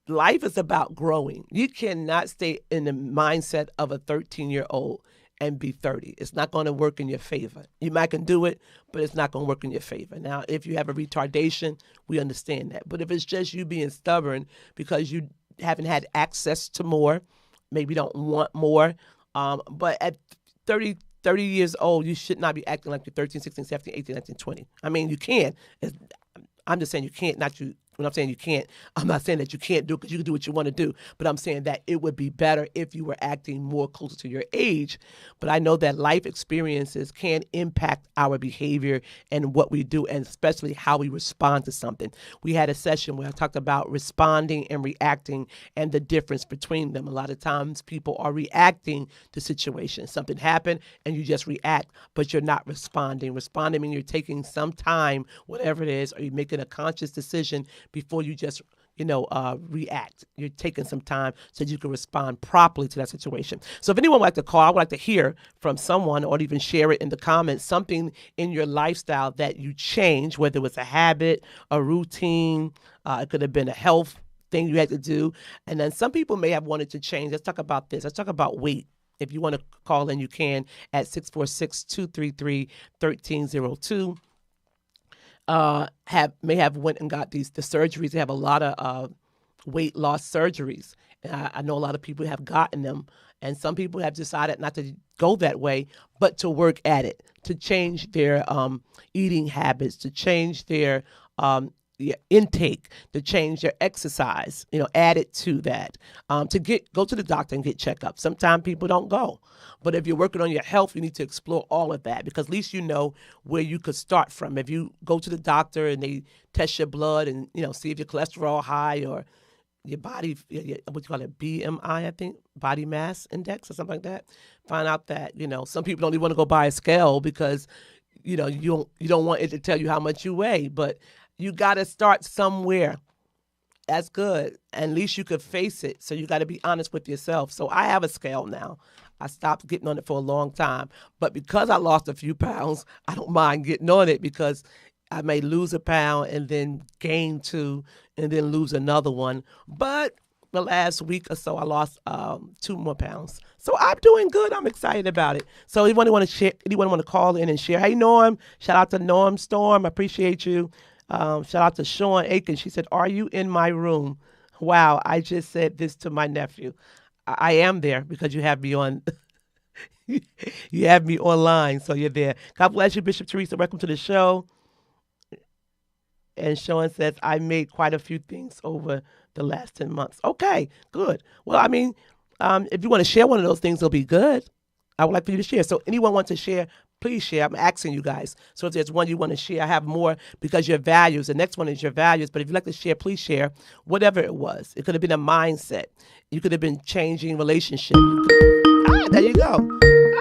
life is about growing. You cannot stay in the mindset of a 13-year-old and be 30. It's not going to work in your favor. You might can do it, but it's not going to work in your favor. Now, if you have a retardation, we understand that. But if it's just you being stubborn because you haven't had access to more, maybe don't want more, but at 30 years old, you should not be acting like you're 13, 16, 17, 18, 19, 20. I mean, you can. I'm just saying you can't, not you. When I'm saying you can't, I'm not saying that you can't do it because you can do what you want to do. But I'm saying that it would be better if you were acting more closer to your age. But I know that life experiences can impact our behavior and what we do, and especially how we respond to something. We had a session where I talked about responding and reacting and the difference between them. A lot of times people are reacting to situations. Something happened and you just react, but you're not responding. Responding means you're taking some time, whatever it is, or you're making a conscious decision before you just, react. You're taking some time so that you can respond properly to that situation. So if anyone would like to call, I would like to hear from someone or even share it in the comments, something in your lifestyle that you changed, whether it was a habit, a routine, it could have been a health thing you had to do. And then some people may have wanted to change. Let's talk about this. Let's talk about weight. If you want to call in, you can at 646-233-1302. May have went and got the surgeries. They have a lot of weight loss surgeries. And I know a lot of people have gotten them, and some people have decided not to go that way, but to work at it, to change their eating habits, to change their intake, to change their exercise, add it to that, to go to the doctor and get checkups. Sometimes people don't go, but if you're working on your health, you need to explore all of that, because at least you know where you could start from. If you go to the doctor and they test your blood and see if your cholesterol high or your body, what you call it, BMI, I think, body mass index or something like that, find out that some people don't even want to go buy a scale because you don't want it to tell you how much you weigh, but you got to start somewhere. That's good. At least you could face it. So you got to be honest with yourself. So I have a scale now. I stopped getting on it for a long time. But because I lost a few pounds, I don't mind getting on it because I may lose a pound and then gain 2 and then lose another one. But the last week or so, I lost 2 more pounds. So I'm doing good. I'm excited about it. So anyone want to share? Anyone want to call in and share? Hey Norm, shout out to Norm Storm. I appreciate you. Shout out to Sean Aiken. She said, "Are you in my room?" Wow, I just said this to my nephew. I am there because you have me on. You have me online, so you're there. God bless you, Bishop Teresa. Welcome to the show. And Sean says, I made quite a few things over the last 10 months. Okay, good. Well, I mean, if you want to share one of those things, it'll be good. I would like for you to share. So anyone wants to share, please share. I'm asking you guys. So if there's one you want to share, I have more because your values. The next one is your values. But if you'd like to share, please share whatever it was. It could have been a mindset. You could have been changing relationship. There you go.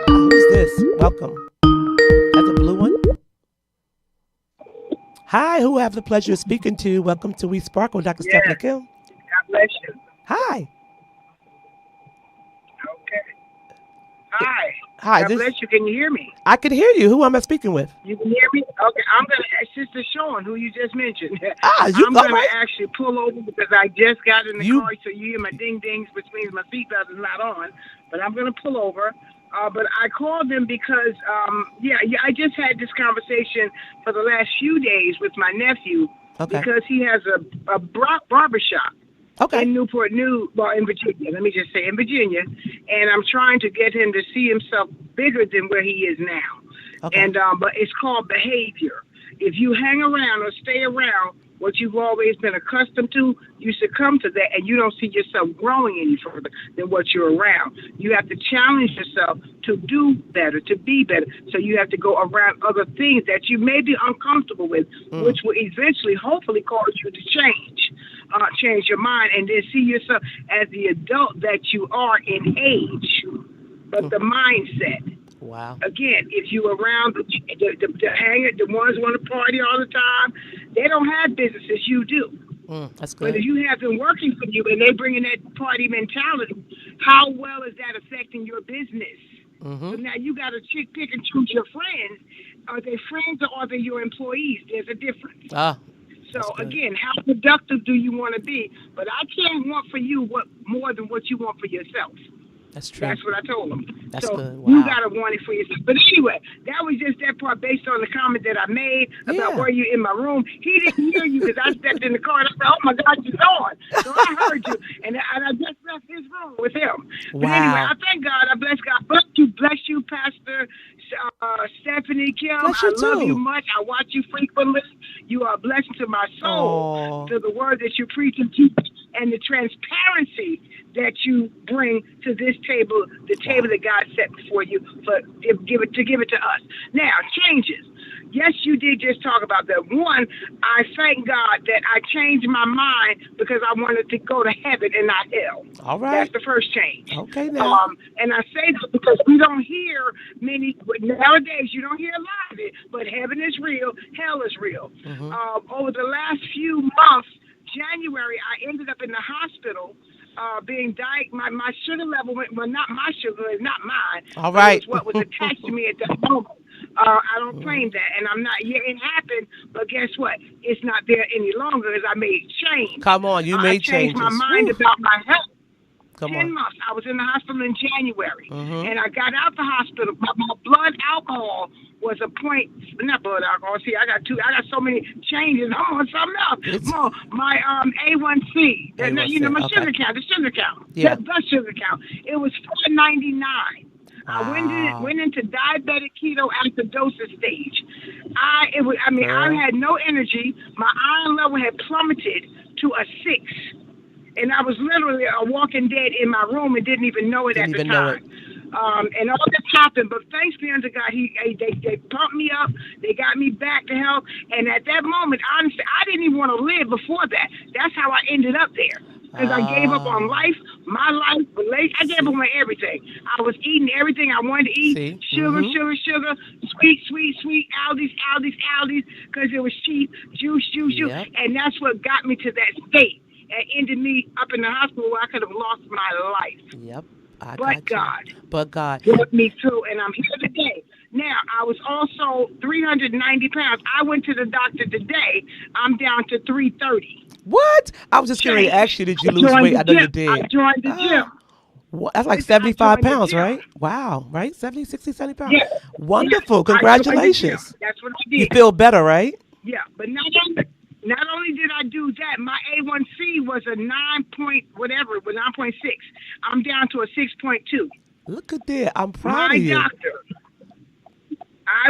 Who's this? Welcome. That's a blue one. Hi, who I have the pleasure of speaking to? Welcome to We Sparkle, Dr. Stephanie Kim. God bless you. Hi. Okay. Hi. Hi. God bless you. Can you hear me? I can hear you. Who am I speaking with? You can hear me? Okay. I'm going to ask Sister Sean, who you just mentioned. I'm going right. to actually pull over because I just got in the car, so you hear my ding-dings, which means my seatbelt is not on. But I'm going to pull over. But I called them because, I just had this conversation for the last few days with my nephew because he has a barber shop in Newport News, in Virginia. Let me just say in Virginia. And I'm trying to get him to see himself bigger than where he is now. Okay. And but it's called behavior. If you hang around or stay around what you've always been accustomed to, you succumb to that, and you don't see yourself growing any further than what you're around. You have to challenge yourself to do better, to be better. So you have to go around other things that you may be uncomfortable with, which will eventually, hopefully, cause you to change your mind, and then see yourself as the adult that you are in age, but the mindset. Wow. Again, if you around the hanger, the ones who want to party all the time, they don't have businesses you do. That's good. But if you have them working for you and they bring in that party mentality, how well is that affecting your business? So now you got to pick and choose your friends. Are they friends or are they your employees? There's a difference. So again, how productive do you want to be? But I can't want for you more than what you want for yourself. That's true. That's what I told him. That's so good. Wow. You got to want it for yourself. But anyway, that was just that part based on the comment that I made about were you in my room. He didn't hear you because I stepped in the car and I said, oh, my God, you're on. So I heard you. And I just left his room with him. Wow. But anyway, I thank God. I bless God. Bless you, Pastor Stephanie Kim. I love you much. I watch you frequently. You are a blessing to my soul, to the word that you preach and teach, and the transparency that you bring to this table, the table that God set before you to give it to us. Now, changes. Yes, you did just talk about that. One, I thank God that I changed my mind because I wanted to go to heaven and not hell. All right. That's the first change. Okay, now. And I say that because we don't hear many, nowadays you don't hear a lot of it, but heaven is real, hell is real. Over the last few months, January, I ended up in the hospital being diagnosed. My sugar level went, well, not my sugar, it's not mine. All right. It's what was attached to me at that moment. I don't claim that, and I'm not, it happened, but guess what? It's not there any longer as I made change. Come on, you made changes. I changed my mind about my health. 10 months. I was in the hospital in January, and I got out the hospital. My blood alcohol was not blood alcohol. See, I got so many changes. I'm on something else. My A1C, my sugar count, the sugar count, the blood sugar count. It was 499. I went into diabetic ketoacidosis stage. I had no energy. My iron level had plummeted to a 6. And I was literally a walking dead in my room and didn't even know it at the time. And all this happened, but thanks be unto God, they pumped me up, they got me back to health. And at that moment, honestly, I didn't even want to live before that. That's how I ended up there. Because I gave up on life, my life, I gave up on everything. I was eating everything I wanted to eat. Sugar, sweet, Aldi's, because it was cheap, juice. And that's what got me to that state. And ended me up in the hospital where I could have lost my life. Yep. But God brought me through, and I'm here today. Now, I was also 390 pounds. I went to the doctor today. I'm down to 330. What? I was just going to ask you, did you lose weight? I know you did. I joined the gym. That's like I 75 joined the pounds, gym. right? Wow, right? 70, 60, 70 pounds. Yeah. Wonderful. Yeah. I joined the Congratulations. gym. That's what I You did. feel better, right? Yeah, but not only did I do that, my A1C was a 9 point whatever, it was 9.6. I'm down to a 6.2. Look at that. I'm proud My of you. doctor. I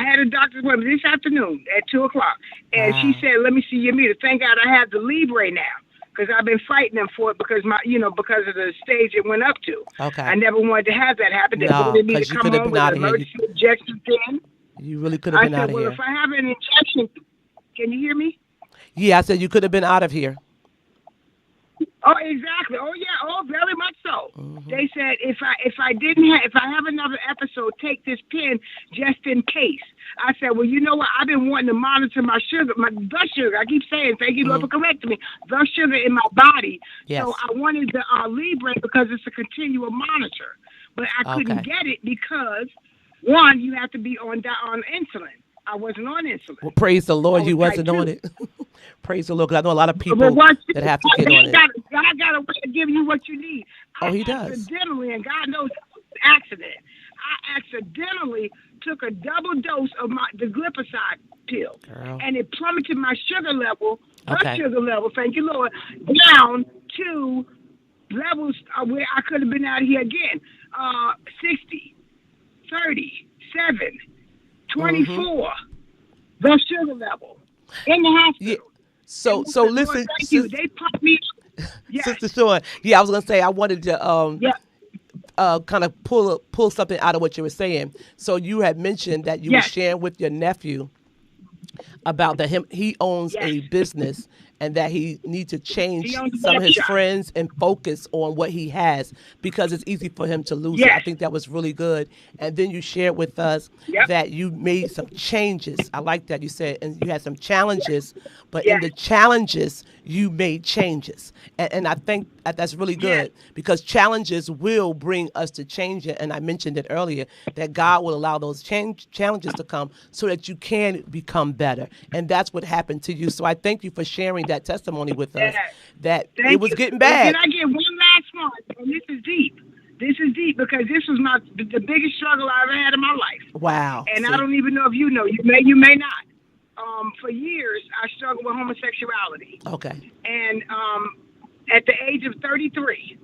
had a doctor's appointment this afternoon at 2:00, and she Wow. said, "Let me see your meter." Thank God I have the Libre now, because I've been fighting them for it because because of the stage it went up to. Okay. I never wanted to have that happen. They No, wanted me 'cause to you come could have home been with out an of here. emergency injection pen. You really could have I been out said, of "Well, here. if I have an injection, can you hear me?" Yeah, I said you could have been out of here. Oh, exactly. Oh, yeah. Oh, very much so. Mm-hmm. They said if I have another episode, take this pen just in case. I said, well, you know what? I've been wanting to monitor my sugar, my blood sugar. I keep saying, thank you, Lord, for correcting me. Blood sugar in my body. Yes. So I wanted the Libre because it's a continual monitor, but I couldn't Okay. get it because one, you have to be on insulin. I wasn't on insulin. Well, praise the Lord, I you was wasn't type on 2. it. Praise the Lord, because I know a lot of people But watch that have to get on it. God got a way to give you what you need. Oh, he does. Accidentally, and God knows it was an accident. I accidentally took a double dose of the glipizide pill, Girl. and it plummeted my sugar level, Okay. sugar level, thank you, Lord, down to levels where I could have been out of here again. 60, 37, 24, the sugar level in the hospital. Yeah. So Lord, listen, thank you. They pumped me. Yes. Sister Sean. Yeah, I was gonna say I wanted to Yeah. kind of pull something out of what you were saying. So you had mentioned that you were Yes. sharing with your nephew about that he owns Yes. a business and that he needs to change He owns a some of his shop. friends and focus on what he has because it's easy for him to lose it. I Yes. think that was really good. And then you shared with us Yep. that you made some changes. I like that you said, and you had some challenges, but in Yes. the challenges you made changes. And I think that's really good because challenges will bring us to change it. And I mentioned it earlier that God will allow those challenges to come so that you can become better. And that's what happened to you. So I thank you for sharing that testimony with us Yes. that Thank it was you. getting And bad. Can I get one last one? And this is deep. This is deep because this was the biggest struggle I ever had in my life. Wow. And See? I don't even know if you know. You may not. For years, I struggled with homosexuality. Okay. And at the age of 33,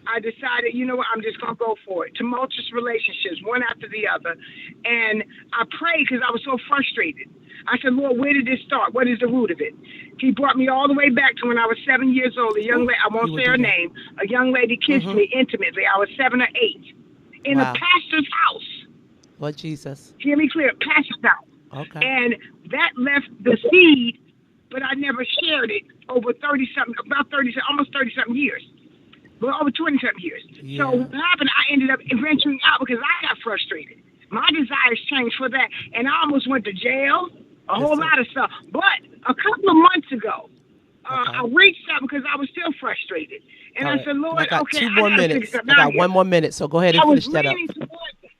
I decided, you know what, I'm just going to go for it. Tumultuous relationships, one after the other. And I prayed because I was so frustrated. I said, Lord, where did this start? What is the root of it? He brought me all the way back to when I was 7 years old. A young lady, I won't You would say her do that. name, a young lady kissed me intimately. I was 7 or 8 in Wow. a pastor's house. Lord Jesus. Hear me clear, pastor's house. Okay. And that left the seed, but I never shared it over 30-something, almost 30-something years. Well, over 20-something years. Yeah. So what happened, I ended up venturing out because I got frustrated. My desires changed for that. And I almost went to jail, a whole lot of stuff. But a couple of months ago, I reached out because I was still frustrated. And All I right. said, Lord, I got okay, 2 I more gotta figure minutes. I something out got here. 1 more minute, so go ahead and I was finish that up. leaning towards it.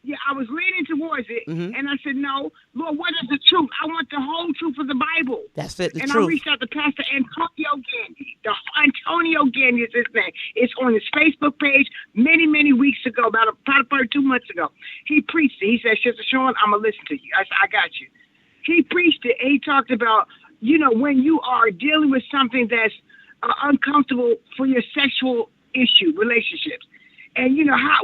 Yeah, I was leaning towards it, and I said, "No, Lord, what is the truth? I want the whole truth of the Bible." That's it, the and truth. I reached out to Pastor Antonio Gandy. Antonio Gandy is his name. It's on his Facebook page many weeks ago, probably 2 months ago. He preached it. He said, "Sister Sean, I'm gonna listen to you." I said, "I got you." He preached it, and he talked about, when you are dealing with something that's uncomfortable for your sexual relationships. And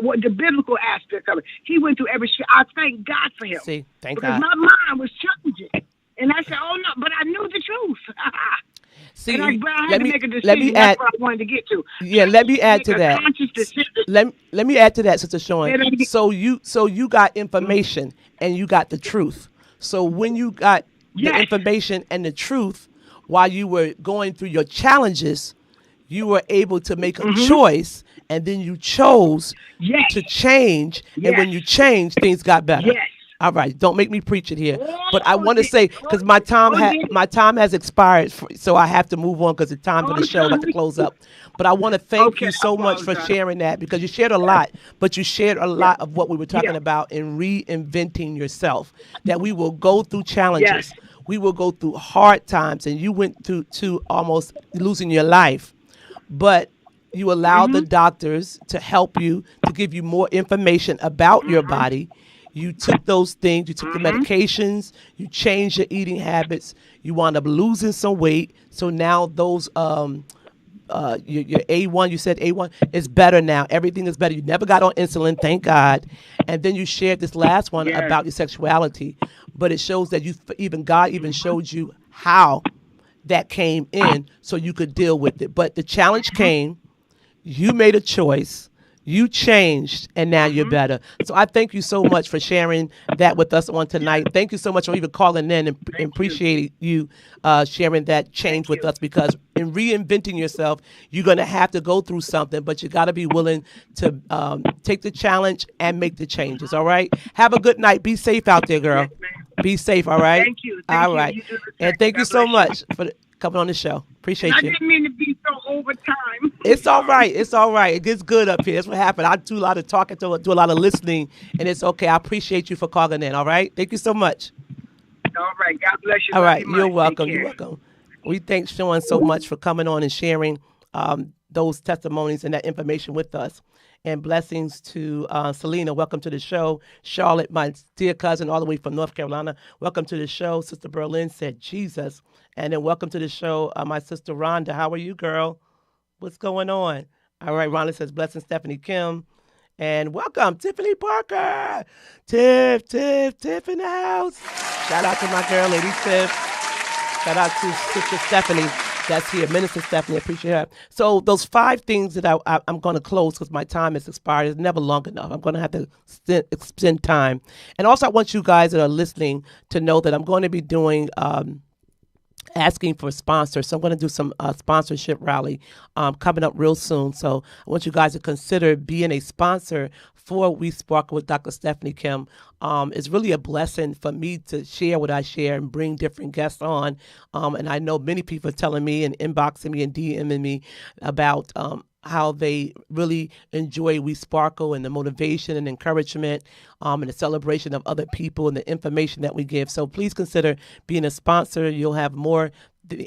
what the biblical aspect of it. He went through every. I thank God for him. See, thank because God. my mind was changing, and I said, "Oh no!" But I knew the truth. See, and I had let to me make a decision. let me That's add. what I wanted to get to. Yeah, let me add to Make a that. conscious decision. Let me add to that, Sister Sean. Say that again. So you got information and you got the truth. So when you got the Yes. information and the truth while you were going through your challenges, you were able to make a choice, and then you chose Yes. to change. And when Yes. you changed, things got better. Yes. All right, don't make me preach it here. But I Oh, want to say because my time oh, did it? my time has expired, so I have to move on because it's time Oh, for the I'm show. About to sorry. close up. But I want to thank Okay, you I so much for apologize. sharing that because you shared a lot, but you shared a Yes, lot of what we were talking yes, about in reinventing yourself. That we will go through yes. challenges, we will go through hard times, and you went through to almost losing your life, but you allow the Mhm, doctors to help you to give you more information about your mhm, body. You took those things, you took the mhm. medications, you changed your eating habits, you wound up losing some weight. So now those your A1, you said A1 is better now. Everything is better. You never got on insulin, thank God. And then you shared this last one Yes. about your sexuality, but it shows that you even God even showed you how that came in so you could deal with it. But the challenge came, you made a choice, you changed, and now you're Mhm. better. So I thank you so much for sharing that with us on tonight. Thank you so much for even calling in and Thank you. appreciate you sharing that change Thank with you. us because in reinventing yourself, you're going to have to go through something, but you got to be willing to take the challenge and make the changes. All right. Have a good night. Be safe out there, Yes, girl. ma'am. Be safe. All right. Thank you. All Thank you. right. You do the And same. thank you God so bless you. much for coming on the show. And I Appreciate you. didn't mean to be so over time. I'm It's all sorry. right. It's all right. It gets good up here. That's what happened. I do a lot of talking, do a lot of listening, and it's okay. I appreciate you for calling in. All right. Thank you so much. All right. God bless you. All Love right. you You're much. Take welcome. You're care. welcome. We thank Sean so much for coming on and sharing those testimonies and that information with us. And blessings to Selena. Welcome to the show. Charlotte, my dear cousin, all the way from North Carolina. Welcome to the show. Sister Berlin said Jesus. And then welcome to the show, my sister Rhonda. How are you, girl? What's going on? All right, Rhonda says, blessing Stephanie Kim. And welcome, Tiffany Parker. Tiff in the house. Shout out to my girl, Lady Tiff. Shout out to Sister Stephanie that's here, Minister Stephanie. I appreciate her. So those 5 things that I'm going to close because my time has expired. It's never long enough. I'm going to have to extend time. And also I want you guys that are listening to know that I'm going to be doing asking for sponsors. So I'm going to do some sponsorship rally coming up real soon. So I want you guys to consider being a sponsor for We Sparkle with Dr. Stephanie Kim. It's really a blessing for me to share what I share and bring different guests on. And I know many people are telling me and inboxing me and DMing me about how they really enjoy We Sparkle and the motivation and encouragement and the celebration of other people and the information that we give. So please consider being a sponsor.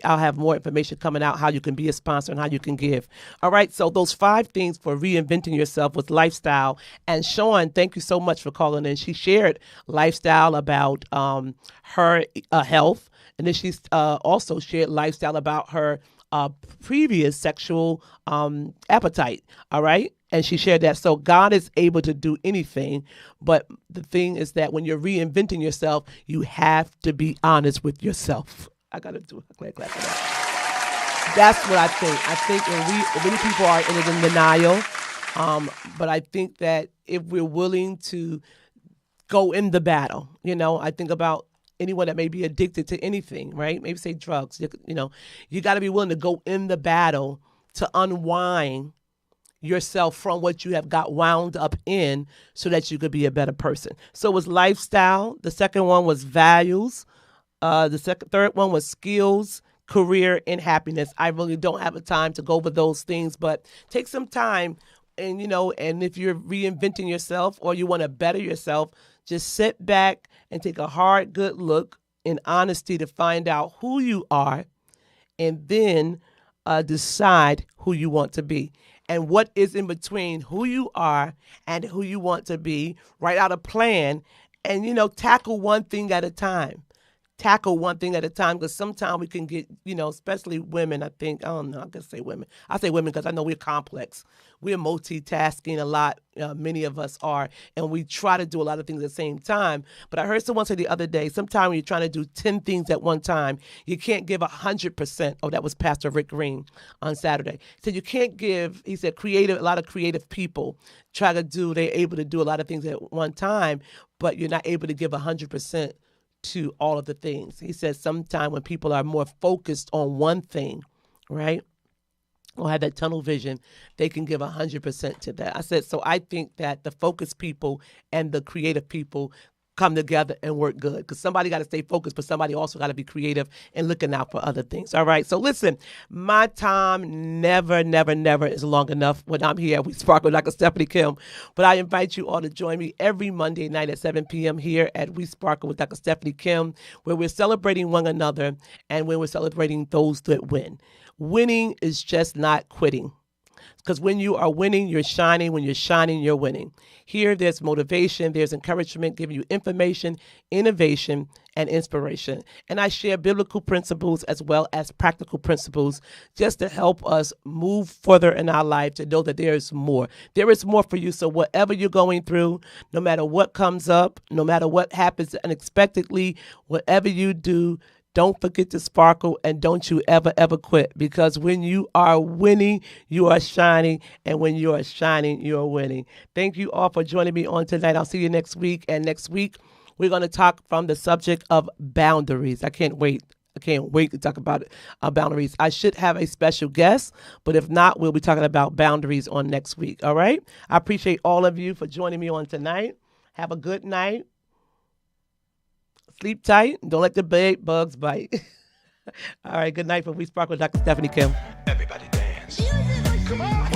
I'll have more information coming out how you can be a sponsor and how you can give. All right. So those 5 things for reinventing yourself with lifestyle. And Sean, thank you so much for calling in. She shared lifestyle about her health. And then she's also shared lifestyle about her previous sexual appetite. All right. And she shared that. So God is able to do anything. But the thing is that when you're reinventing yourself, you have to be honest with yourself. I got to do a clap for that. That's what I think. I think many people are in denial. But I think that if we're willing to go in the battle, I think about anyone that may be addicted to anything, right? Maybe say drugs, you got to be willing to go in the battle to unwind yourself from what you have got wound up in so that you could be a better person. So it was lifestyle. The second one was values. Third one was skills, career, and happiness. I really don't have a time to go over those things, but take some time and, and if you're reinventing yourself or you want to better yourself, just sit back and take a hard, good look in honesty to find out who you are and then decide who you want to be. And what is in between who you are and who you want to be, write out a plan and, tackle one thing at a time. Tackle one thing at a time because sometimes we can get, especially women, I think, I don't know, I can say women. I say women because I know we're complex. We're multitasking a lot. Many of us are. And we try to do a lot of things at the same time. But I heard someone say the other day, sometimes when you're trying to do 10 things at one time, you can't give 100%. Oh, that was Pastor Rick Green on Saturday. He said you can't give, he said, a lot of creative people they're able to do a lot of things at one time, but you're not able to give 100% to all of the things. He says sometimes when people are more focused on one thing, right, or have that tunnel vision, they can give 100% to that. I said, so I think that the focused people and the creative people come together and work good, because somebody got to stay focused, but somebody also got to be creative and looking out for other things. All right. So listen, my time never is long enough when I'm here. We sparkle like a Stephanie Kim, but I invite you all to join me every Monday night at 7 p.m. here at We Sparkle with Dr. Stephanie Kim, where we're celebrating one another and when we're celebrating those that win. Winning is just not quitting. Because when you are winning, you're shining. When you're shining, you're winning. Here, there's motivation, there's encouragement, giving you information, innovation, and inspiration. And I share biblical principles as well as practical principles just to help us move further in our life, to know that there is more. There is more for you. So whatever you're going through, no matter what comes up, no matter what happens unexpectedly, whatever you do, don't forget to sparkle, and don't you ever quit, because when you are winning, you are shining, and when you are shining, you are winning. Thank you all for joining me on tonight. I'll see you next week, and next week we're going to talk from the subject of boundaries. I can't wait to talk about boundaries. I should have a special guest, but if not, we'll be talking about boundaries on next week. All right? I appreciate all of you for joining me on tonight. Have a good night. Sleep tight. Don't let the bed bugs bite. All right. Good night from We Sparkle with Dr. Stephanie Kim. Everybody dance. Come on.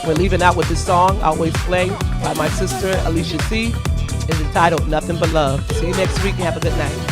We're leaving out with this song, Always Play, by my sister, Alicia C. It's entitled Nothing But Love. See you next week. Have a good night.